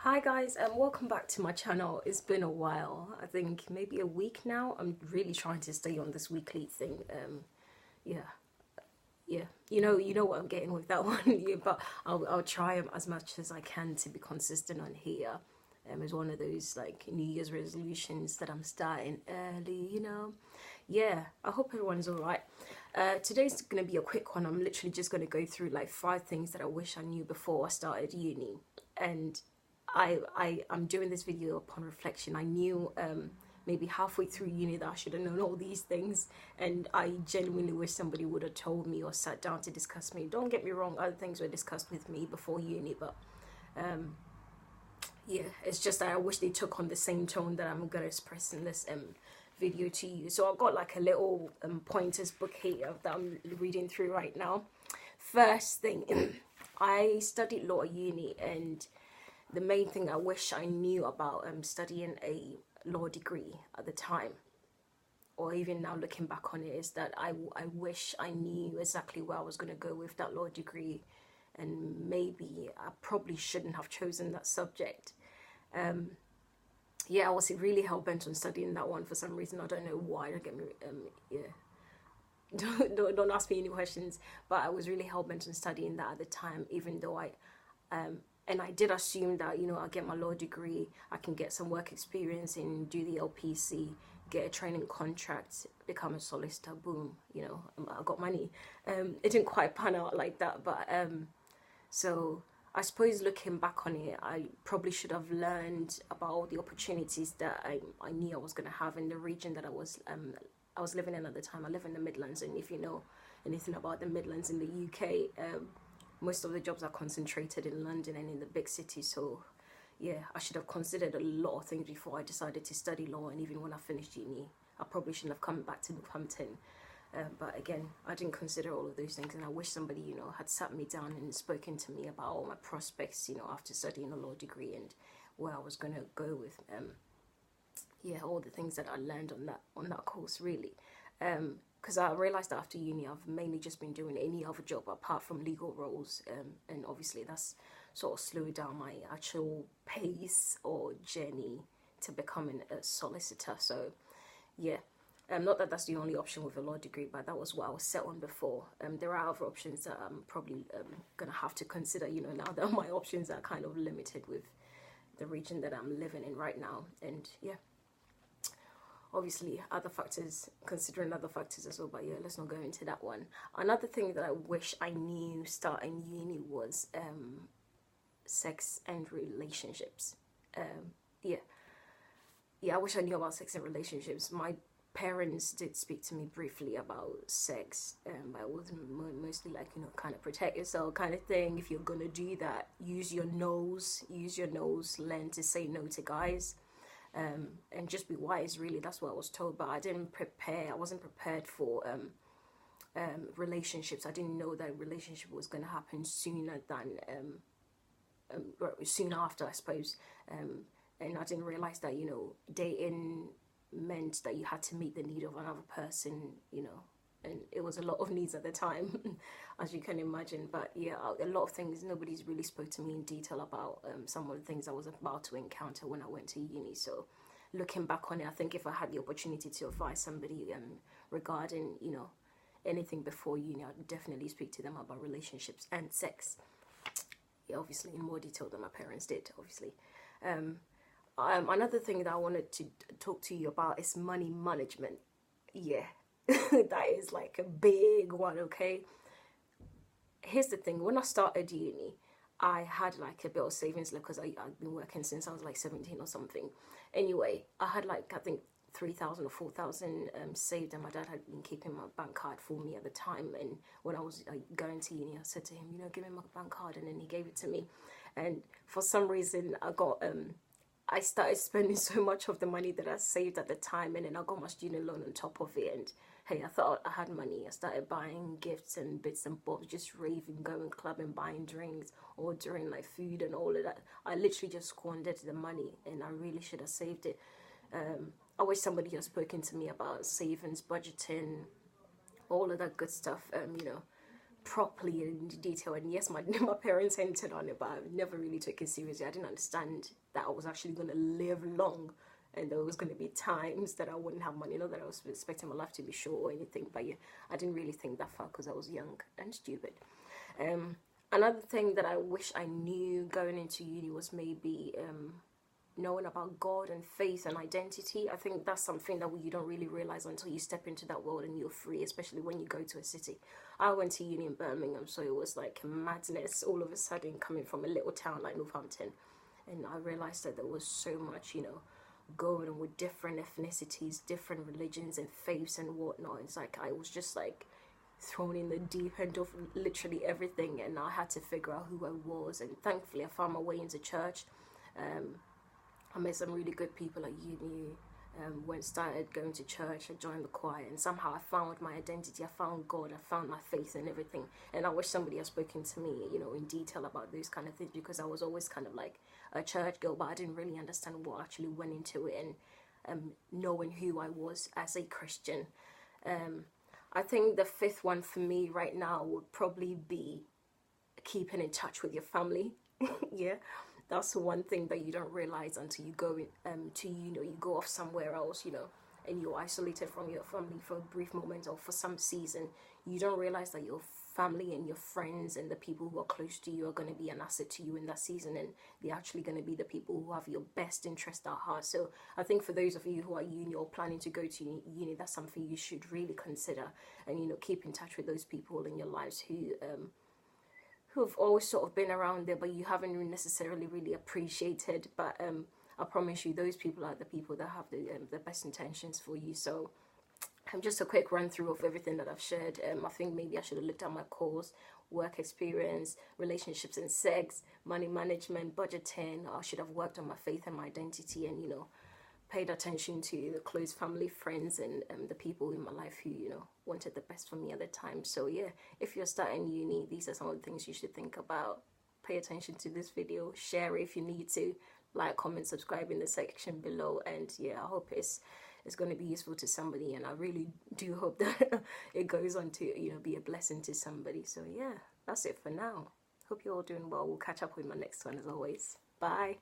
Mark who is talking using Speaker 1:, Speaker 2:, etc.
Speaker 1: Hi guys, and welcome back to my channel. It's been a while. I think maybe a week now. I'm really trying to stay on this weekly thing. Yeah, yeah. You know what I'm getting with that one. Yeah, but I'll try as much as I can to be consistent on here. It's one of those like New Year's resolutions that I'm starting early. Yeah, I hope everyone's all right. Today's gonna be a quick one. I'm literally just gonna go through like 5 things that I wish I knew before I started uni, and I'm doing this video upon reflection. I knew maybe halfway through uni that I should have known all these things, and I genuinely wish somebody would have told me or sat down to discuss me. Don't get me wrong, other things were discussed with me before uni, but yeah, it's just that I wish they took on the same tone that I'm gonna express in this video to you. So I've got like a little pointers book here that I'm reading through right now. First thing, I studied law at uni, and the main thing I wish I knew about studying a law degree at the time, or even now looking back on it, is that I wish I knew exactly where I was going to go with that law degree, and maybe I probably shouldn't have chosen that subject. Yeah, I was really hell-bent on studying that one for some reason. I don't know why, don't get me, yeah. Don't ask me any questions, but I was really hell-bent on studying that at the time, even though and I did assume that, I'll get my law degree, I can get some work experience and do the LPC, get a training contract, become a solicitor, boom, I got money. It didn't quite pan out like that, but so I suppose looking back on it, I probably should have learned about all the opportunities that I knew I was going to have in the region that I was living in at the time. I live in the Midlands, and if you know anything about the Midlands in the UK, most of the jobs are concentrated in London and in the big cities. So yeah, I should have considered a lot of things before I decided to study law. And even when I finished uni, I probably shouldn't have come back to Northampton. But again, I didn't consider all of those things, and I wish somebody, had sat me down and spoken to me about all my prospects, after studying a law degree, and where I was going to go with, yeah, all the things that I learned on that course, really. Because I realized that after uni, I've mainly just been doing any other job apart from legal roles, and obviously that's sort of slowed down my actual pace or journey to becoming a solicitor. So yeah, not that that's the only option with a law degree, but that was what I was set on before. There are other options that I'm probably gonna have to consider, now that my options are kind of limited with the region that I'm living in right now. And yeah, obviously considering other factors as well, but yeah, let's not go into that one. Another thing that I wish I knew starting uni was sex and relationships. Yeah, I wish I knew about sex and relationships. My parents did speak to me briefly about sex, but it wasn't mostly like, kind of protect yourself kind of thing. If you're gonna do that, use your nose, learn to say no to guys, and just be wise, really. That's what I was told, but I wasn't prepared for relationships. I didn't know that relationship was going to happen sooner than soon after, I suppose. And I didn't realize that, dating meant that you had to meet the need of another person, and it was a lot of needs at the time, as you can imagine. But yeah, a lot of things, nobody's really spoke to me in detail about some of the things I was about to encounter when I went to uni. So looking back on it, I think if I had the opportunity to advise somebody regarding, anything before uni, I'd definitely speak to them about relationships and sex. Yeah, obviously in more detail than my parents did, obviously. Another thing that I wanted to talk to you about is money management. Yeah, that is like a big one, okay? Here's the thing, when I started uni, I had like a bit of savings left because I've been working since I was like 17 or something. Anyway, I had like, I think 3,000 or 4,000 saved, and my dad had been keeping my bank card for me at the time. And when I was going to uni, I said to him, give me my bank card, and then he gave it to me. And for some reason, I started spending so much of the money that I saved at the time, and then I got my student loan on top of it. And hey, I thought I had money. I started buying gifts and bits and bobs, just raving, going clubbing, buying drinks, ordering like food and all of that. I literally just squandered the money, and I really should have saved it. I wish somebody had spoken to me about savings, budgeting, all of that good stuff, properly in detail. And yes, my parents hinted on it, but I never really took it seriously. I didn't understand that I was actually going to live long, and there was going to be times that I wouldn't have money. Not that I was expecting my life to be short or anything, but yeah, I didn't really think that far because I was young and stupid. Another thing that I wish I knew going into uni was maybe knowing about God and faith and identity. I think that's something that you don't really realize until you step into that world and you're free, especially when you go to a city. I went to uni in Birmingham, so it was like madness all of a sudden coming from a little town like Northampton. And I realized that there was so much, going on with different ethnicities, different religions and faiths and whatnot. It's like I was just like thrown in the deep end of literally everything, and I had to figure out who I was. And thankfully I found my way into church. I met some really good people at uni. Started going to church, I joined the choir, and somehow I found my identity, I found God, I found my faith and everything. And I wish somebody had spoken to me, in detail about those kind of things, because I was always kind of like a church girl, but I didn't really understand what actually went into it, and knowing who I was as a Christian. I think the fifth one for me right now would probably be keeping in touch with your family. Yeah. That's one thing that you don't realize until you go you go off somewhere else, and you're isolated from your family for a brief moment or for some season. You don't realize that your family and your friends and the people who are close to you are going to be an asset to you in that season, and they're actually going to be the people who have your best interest at heart. So I think for those of you who are uni or planning to go to uni, that's something you should really consider, and keep in touch with those people in your lives who've always sort of been around there, but you haven't necessarily really appreciated. But I promise you, those people are the people that have the best intentions for you. So just a quick run through of everything that I've shared. I think maybe I should have looked at my course, work experience, relationships and sex, money management, budgeting. I should have worked on my faith and my identity, and paid attention to the close family, friends, and the people in my life who wanted the best for me at the time. So yeah, if you're starting uni, these are some of the things you should think about. Pay attention to this video, share it if you need to, like, comment, subscribe in the section below, and yeah, I hope it's going to be useful to somebody, and I really do hope that it goes on to be a blessing to somebody. So yeah, that's it for now. Hope you're all doing well. We'll catch up with my next one as always. Bye.